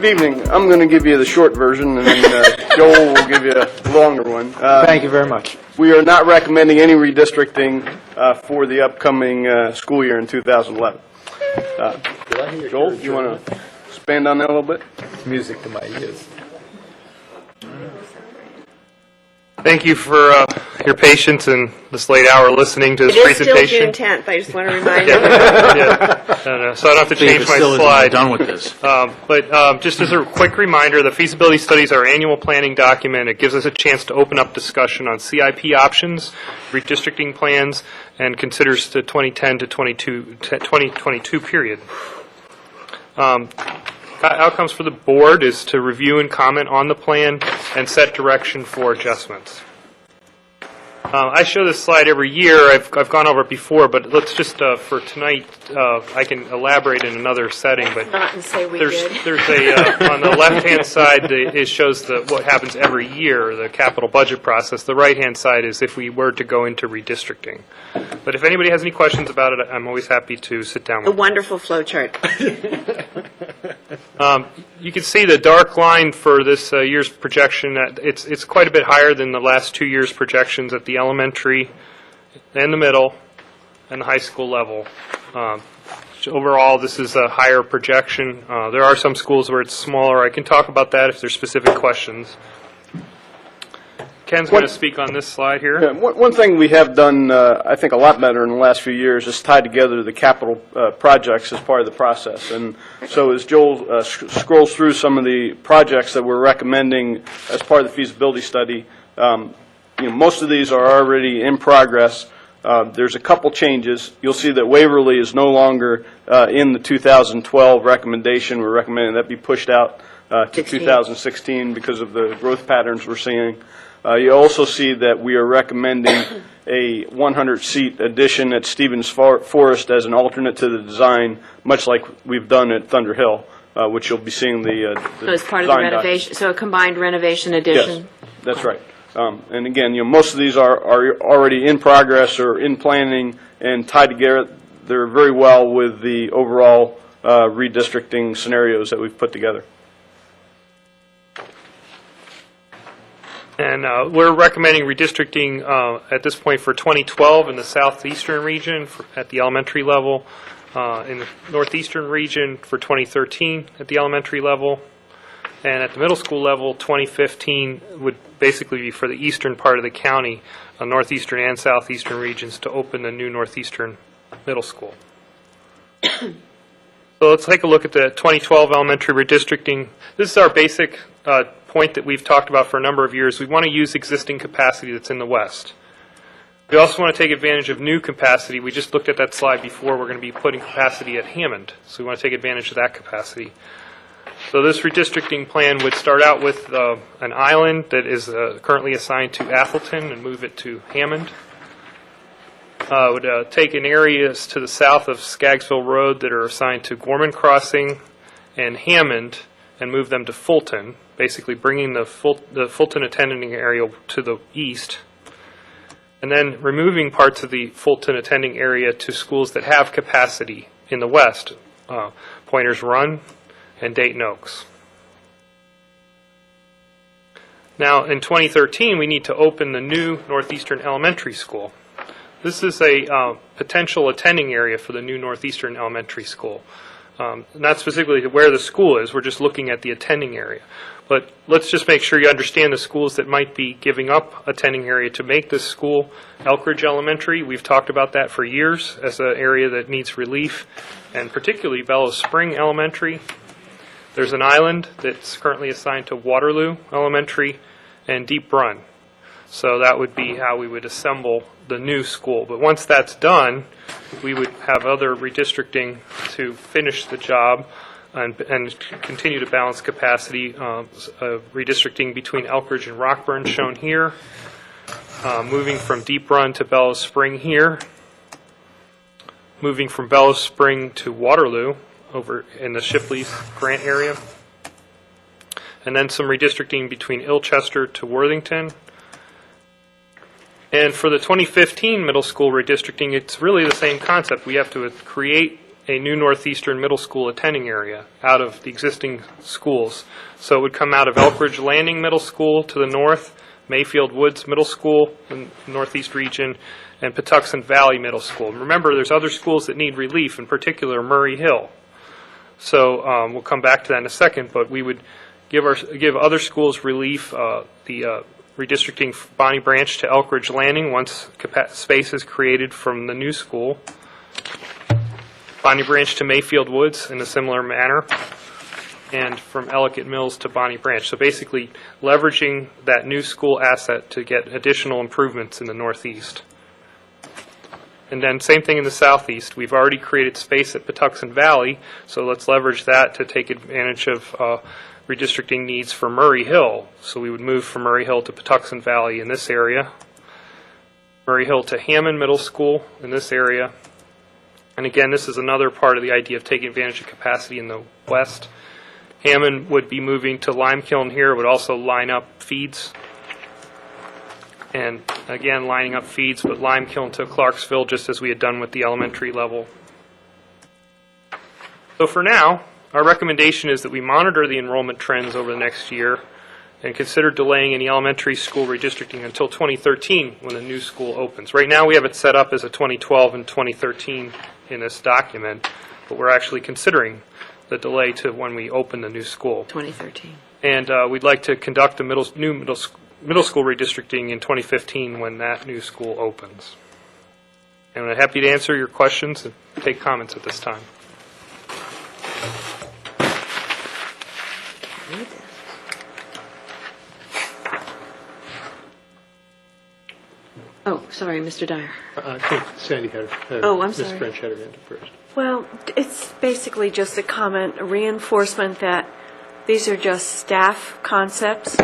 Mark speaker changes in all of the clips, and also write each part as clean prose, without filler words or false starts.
Speaker 1: Good evening. I'm going to give you the short version, and then Joel will give you a longer one.
Speaker 2: Thank you very much.
Speaker 1: We are not recommending any redistricting for the upcoming school year in 2011. Joel, you want to expand on that a little bit?
Speaker 2: Music to my ears.
Speaker 3: Thank you for your patience and this late hour listening to this presentation.
Speaker 4: It is still June 10th. I just want to remind you.
Speaker 3: So I don't have to change my slide.
Speaker 5: Done with this.
Speaker 3: But just as a quick reminder, the feasibility study is our annual planning document. It gives us a chance to open up discussion on CIP options, redistricting plans, and considers the 2010 to 2022 period. Outcomes for the board is to review and comment on the plan and set direction for adjustments. I show this slide every year. I've gone over it before, but let's just for tonight. I can elaborate in another setting. But
Speaker 4: Not and say we
Speaker 3: there's a on the left-hand side it shows what happens every year, the capital budget process. The right-hand side is if we were to go into redistricting. But if anybody has any questions about it, I'm always happy to sit down with
Speaker 4: A
Speaker 3: them.
Speaker 4: wonderful flow chart.
Speaker 3: You can see the dark line for this year's projection. It's quite a bit higher than the last 2 years' projections at the elementary and the middle and the high school level. Overall, this is a higher projection. There are some schools where it's smaller. I can talk about that if there's specific questions. Ken's going to speak on this slide here.
Speaker 1: Yeah, one thing we have done, I think, a lot better in the last few years is tied together the capital projects as part of the process. And so as Joel scrolls through some of the projects that we're recommending as part of the feasibility study, most of these are already in progress. There's a couple changes. You'll see that Waverly is no longer in the 2012 recommendation. We're recommending that be pushed out to 2016 because of the growth patterns we're seeing. You also see that we are recommending a 100-seat addition at Stevens Forest as an alternate to the design, much like we've done at Thunder Hill, which you'll be seeing the
Speaker 4: So it's part of the renovation. So a combined renovation addition.
Speaker 1: Yes, that's right. And again, most of these are already in progress or in planning and tied together. They're very well with the overall redistricting scenarios that we've put together.
Speaker 3: And we're recommending redistricting at this point for 2012 in the southeastern region at the elementary level, in the northeastern region for 2013 at the elementary level, and at the middle school level, 2015 would basically be for the eastern part of the county, northeastern and southeastern regions, to open the new northeastern middle school. So let's take a look at the 2012 elementary redistricting. This is our basic point that we've talked about for a number of years. We want to use existing capacity that's in the west. We also want to take advantage of new capacity. We just looked at that slide before. We're going to be putting capacity at Hammond, so we want to take advantage of that capacity. So this redistricting plan would start out with an island that is currently assigned to Athelton and move it to Hammond. Would take an areas to the south of Skaggsville Road that are assigned to Gorman Crossing and Hammond and move them to Fulton, basically bringing the Fulton attending area to the east, and then removing parts of the Fulton attending area to schools that have capacity in the west, Pointers Run and Dayton Oaks. Now, in 2013, we need to open the new Northeastern Elementary School. This is a potential attending area for the new Northeastern Elementary School. Not specifically where the school is, we're just looking at the attending area. But let's just make sure you understand the schools that might be giving up attending area to make this school. Elkridge Elementary, we've talked about that for years as an area that needs relief, and particularly Bellows Spring Elementary. There's an island that's currently assigned to Waterloo Elementary and Deep Run. So that would be how we would assemble the new school. But once that's done, we would have other redistricting to finish the job and continue to balance capacity, redistricting between Elkridge and Rockburn shown here, moving from Deep Run to Bellows Spring here, moving from Bellows Spring to Waterloo over in the Shipley's Grant area, and then some redistricting between Ilchester to Worthington. And for the 2015 middle school redistricting, it's really the same concept. We have to create a new Northeastern middle school attending area out of the existing schools. So it would come out of Elkridge Landing Middle School to the north, Mayfield Woods Middle School in the Northeast region, and Patuxent Valley Middle School. Remember, there's other schools that need relief, in particular Murray Hill. So we'll come back to that in a second, but we would give other schools relief, the redistricting Bonnie Branch to Elkridge Landing once space is created from the new school. Bonnie Branch to Mayfield Woods in a similar manner, and from Ellicott Mills to Bonnie Branch. So basically leveraging that new school asset to get additional improvements in the Northeast. And then same thing in the Southeast. We've already created space at Patuxent Valley, so let's leverage that to take advantage of redistricting needs for Murray Hill. So we would move from Murray Hill to Patuxent Valley in this area, Murray Hill to Hammond Middle School in this area. And again, this is another part of the idea of taking advantage of capacity in the west. Hammond would be moving to Limekiln here. It would also line up feeds. And again, lining up feeds, but Limekiln to Clarksville, just as we had done with the elementary level. So for now, our recommendation is that we monitor the enrollment trends over the next year and consider delaying any elementary school redistricting until 2013 when the new school opens. Right now we have it set up as a 2012 and 2013 in this document, but we're actually considering the delay to when we open the new school.
Speaker 4: 2013.
Speaker 3: And we'd like to conduct the middle school redistricting in 2015 when that new school opens. And I'm happy to answer your questions and take comments at this time.
Speaker 4: Oh, sorry, Mr. Dyer.
Speaker 2: I think Sandy had
Speaker 4: Oh, I'm
Speaker 2: Ms.
Speaker 4: sorry.
Speaker 2: French had her hand up first.
Speaker 5: Well, it's basically just a comment, a reinforcement that these are just staff concepts.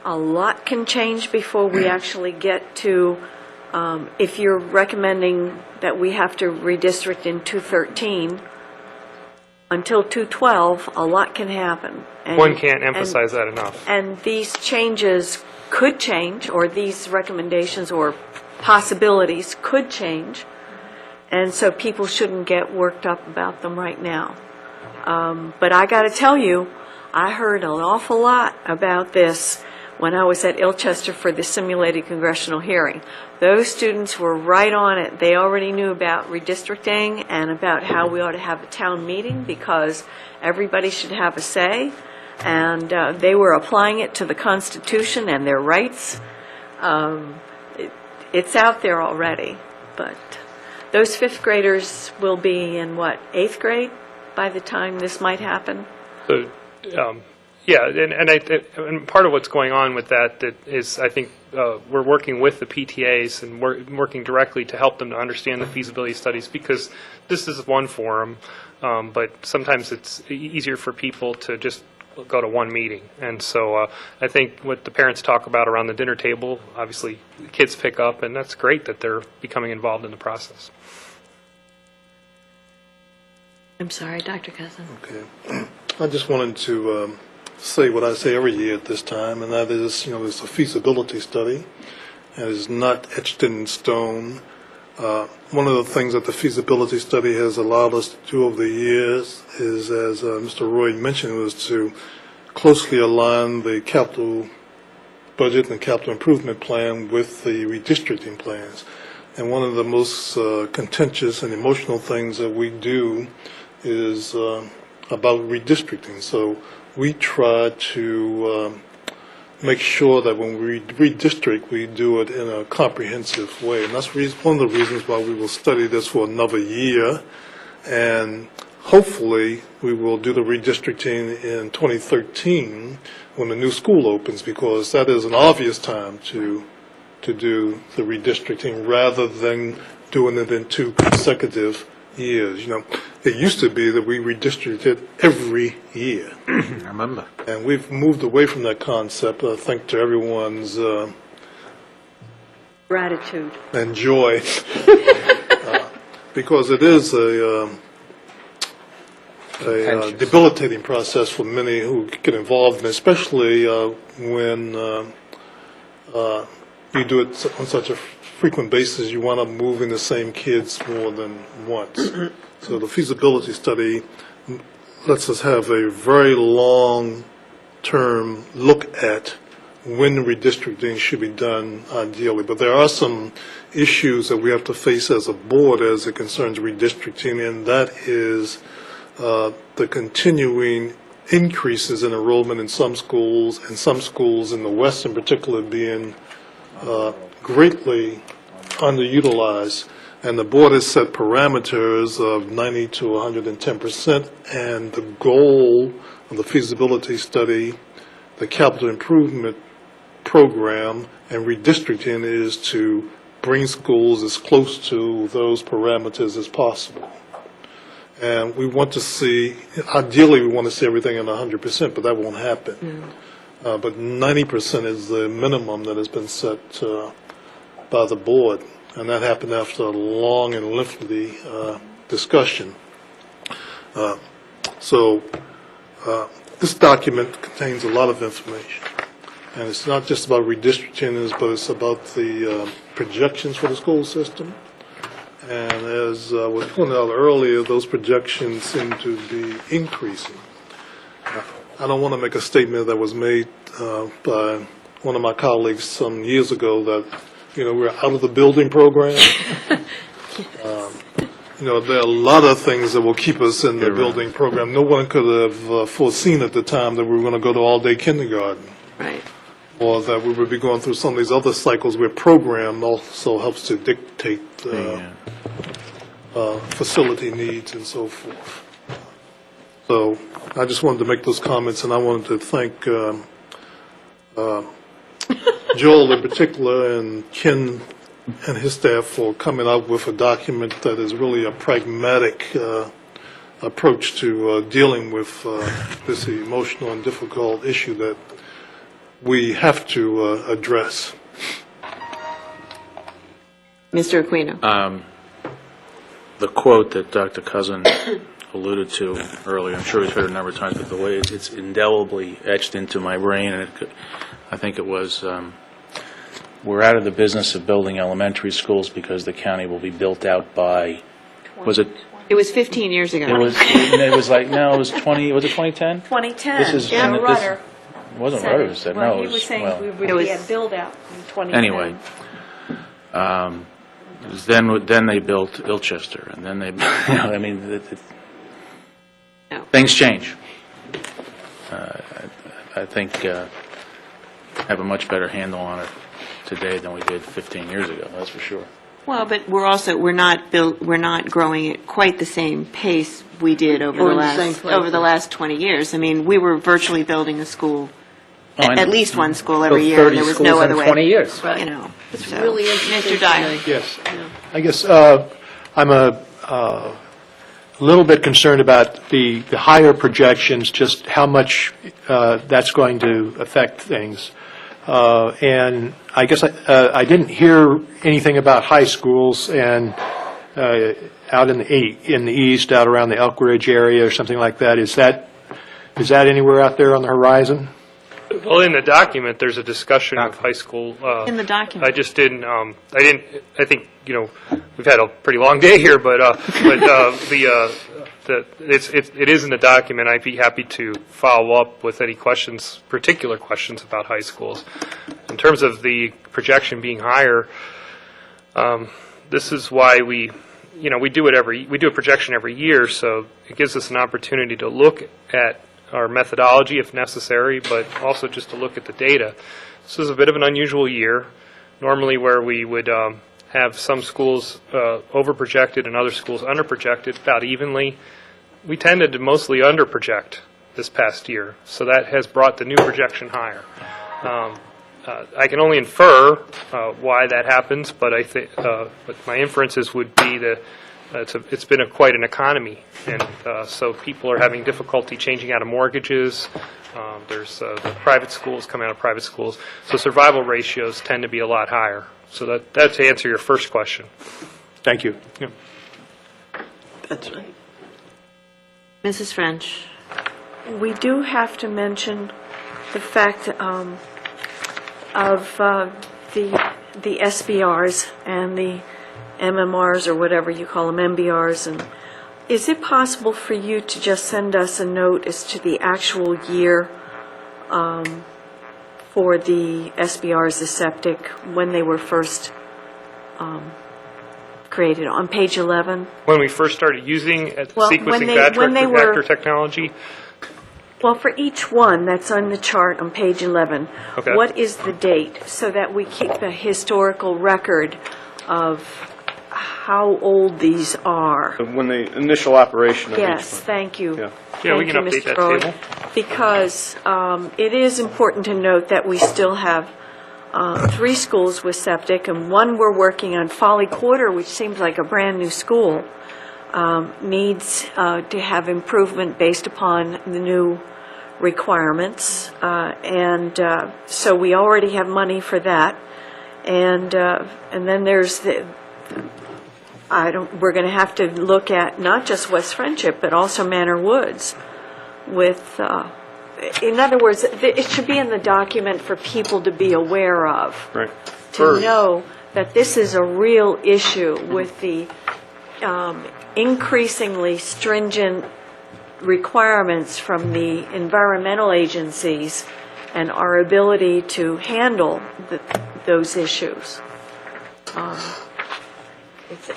Speaker 5: A lot can change before we actually get to, if you're recommending that we have to redistrict in 213, until 212, a lot can happen. And-
Speaker 3: One can't emphasize that enough.
Speaker 5: And these changes could change, or these recommendations or possibilities could change, and so people shouldn't get worked up about them right now. But I got to tell you, I heard an awful lot about this when I was at Ilchester for the simulated congressional hearing. Those students were right on it. They already knew about redistricting and about how we ought to have a town meeting because everybody should have a say. And they were applying it to the Constitution and their rights. It's out there already. But those fifth graders will be in, what, eighth grade by the time this might happen?
Speaker 3: So, yeah, and part of what's going on with that is I think we're working with the PTAs and we're working directly to help them to understand the feasibility studies because this is one forum, but sometimes it's easier for people to just go to one meeting. And so I think what the parents talk about around the dinner table, obviously the kids pick up, and that's great that they're becoming involved in the process.
Speaker 4: I'm sorry, Dr. Cousin.
Speaker 6: Okay. I just wanted to say what I say every year at this time, and that is, it's a feasibility study, and it's not etched in stone. One of the things that the feasibility study has allowed us to do over the years is, as Mr. Roy mentioned, was to closely align the capital budget and the capital improvement plan with the redistricting plans. And one of the most contentious and emotional things that we do is about redistricting. So we try to make sure that when we redistrict, we do it in a comprehensive way. And that's one of the reasons why we will study this for another year. And hopefully, we will do the redistricting in 2013 when the new school opens, because that is an obvious time to do the redistricting rather than doing it in 2 consecutive years. It used to be that we redistricted every year.
Speaker 2: I remember.
Speaker 6: And we've moved away from that concept, I think, to everyone's
Speaker 5: Gratitude.
Speaker 6: and joy, because it is a debilitating process for many who get involved in it, especially when you do it on such a frequent basis, you wind up moving the same kids more than once. So the feasibility study lets us have a very long-term look at when redistricting should be done ideally. But there are some issues that we have to face as a board as it concerns redistricting, and that is the continuing increases in enrollment in some schools, and some schools in the West in particular being greatly underutilized. And the board has set parameters of 90 to 110%, and the goal of the feasibility study, the capital improvement program, and redistricting is to bring schools as close to those parameters as possible. And we want to see, ideally, we want to see everything at 100%, but that won't happen. But 90% is the minimum that has been set by the board, and that happened after a long and lengthy discussion. So this document contains a lot of information, and it's not just about redistricting, but it's about the projections for the school system. And as was pointed out earlier, those projections seem to be increasing. I don't want to make a statement that was made by one of my colleagues some years ago that, we're out of the building program. There are a lot of things that will keep us in the building program. No one could have foreseen at the time that we were going to go to all-day kindergarten.
Speaker 4: Right.
Speaker 6: Or that we would be going through some of these other cycles where program also helps to dictate facility needs and so forth. So I just wanted to make those comments, and I wanted to thank Joel in particular and Ken and his staff for coming up with a document that is really a pragmatic approach to dealing with this emotional and difficult issue that we have to address.
Speaker 4: Mr. Aquino.
Speaker 7: The quote that Dr. Cousin alluded to earlier, I'm sure he's heard it a number of times, but the way it's indelibly etched into my brain, and I think it was, we're out of the business of building elementary schools because the county will be built out by, was it?
Speaker 4: It was 15 years ago.
Speaker 7: It was like, no, it was 20, was it 2010?
Speaker 5: 2010.
Speaker 7: This is-
Speaker 5: Dan
Speaker 7: and
Speaker 5: Rudder.
Speaker 7: It wasn't Rudder who said, no,
Speaker 5: Well,
Speaker 7: it
Speaker 5: he
Speaker 7: was,
Speaker 5: was saying
Speaker 7: well,
Speaker 5: we
Speaker 4: It
Speaker 5: would
Speaker 4: was-
Speaker 5: be at build-out in 2010.
Speaker 7: anyway. Then they built Ilchester, and then they,
Speaker 4: No.
Speaker 7: things change. I think have a much better handle on it today than we did 15 years ago. That's for sure.
Speaker 4: Well, but we're not growing at quite the same pace we did over the last 20 years. I mean, we were virtually building a school,
Speaker 7: Oh, I know.
Speaker 4: at least one school every year. And there was no other way.
Speaker 8: 20 years.
Speaker 4: You know.
Speaker 5: It's
Speaker 4: So,
Speaker 5: really interesting.
Speaker 4: Mr. Dyer.
Speaker 2: Yes. I guess I'm a little bit concerned about the higher projections, just how much that's going to affect things. And I guess I didn't hear anything about high schools and out in the east, out around the Elk Ridge area or something like that. Is that anywhere out there on the horizon?
Speaker 3: Well, in the document, there's a discussion of high school.
Speaker 4: In the document.
Speaker 3: I just didn't, I think, we've had a pretty long day here, but it is in the document. I'd be happy to follow up with any particular questions about high schools. In terms of the projection being higher, this is why we do a projection every year, so it gives us an opportunity to look at our methodology if necessary, but also just to look at the data. This is a bit of an unusual year, normally where we would have some schools over-projected and other schools under-projected about evenly. We tended to mostly under-project this past year, so that has brought the new projection higher. I can only infer why that happens, but but my inferences would be that it's been quite an economy, and so people are having difficulty changing out of mortgages. There's the private schools coming out of private schools, so survival ratios tend to be a lot higher. So that's to answer your first question.
Speaker 2: Thank you.
Speaker 3: Yeah.
Speaker 4: That's right. Mrs. French.
Speaker 5: We do have to mention the fact of the the SBRs and the MMRs, or whatever you call them, MBRs, and is it possible for you to just send us a note as to the actual year for the SBRs, the septic, when they were first created, on page 11?
Speaker 3: When we first started using
Speaker 5: Well,
Speaker 3: sequencing
Speaker 5: when
Speaker 3: batch
Speaker 5: they were-
Speaker 3: reactor technology,
Speaker 5: Well, for each one that's on the chart on page 11,
Speaker 3: Okay.
Speaker 5: what is the date, so that we keep the historical record of how old these are?
Speaker 1: When the initial operation of each one.
Speaker 5: Yes, thank you.
Speaker 1: Yeah.
Speaker 3: Yeah, we
Speaker 5: Thank
Speaker 3: can
Speaker 5: you,
Speaker 3: update
Speaker 5: Mr.
Speaker 3: that
Speaker 5: Broad.
Speaker 3: table.
Speaker 5: Because it is important to note that we still have 3 schools with septic, and one we're working on, Folly Quarter, which seems like a brand-new school, needs to have improvement based upon the new requirements. And so we already have money for that. And then there's we're going to have to look at not just West Friendship, but also Manor Woods with, in other words, it should be in the document for people to be aware of.
Speaker 1: Right.
Speaker 5: To know that this is a real issue with the increasingly stringent requirements from the environmental agencies and our ability to handle those issues.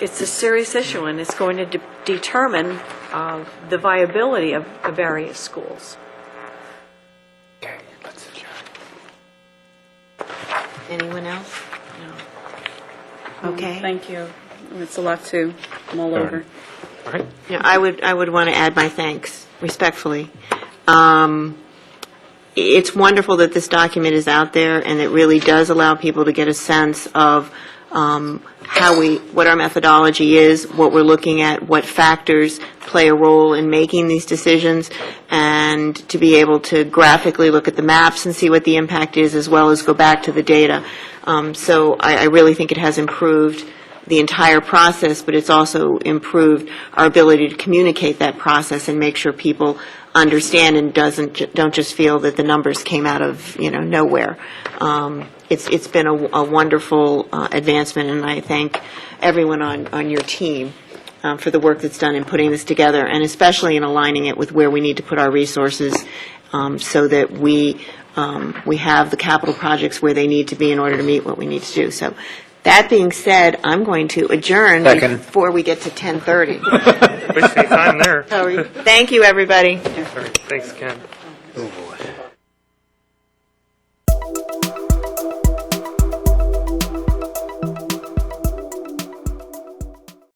Speaker 5: It's a serious issue, and it's going to determine the viability of the various schools.
Speaker 3: Okay, let's adjourn.
Speaker 4: Anyone else? No. Okay.
Speaker 8: Thank you. It's a lot to mull over.
Speaker 3: All right.
Speaker 4: Yeah, I would want to add my thanks, respectfully. It's wonderful that this document is out there, and it really does allow people to get a sense of what our methodology is, what we're looking at, what factors play a role in making these decisions, and to be able to graphically look at the maps and see what the impact is, as well as go back to the data. So I really think it has improved the entire process, but it's also improved our ability to communicate that process and make sure people understand and don't just feel that the numbers came out of nowhere. It's been a wonderful advancement, and I thank everyone on your team for the work that's done in putting this together, and especially in aligning it with where we need to put our resources so that we have the capital projects where they need to be in order to meet what we need to do. So that being said, I'm going to adjourn before we get to 10:30.
Speaker 3: Wasting time there.
Speaker 4: Thank you, everybody.
Speaker 3: All right, thanks, Ken.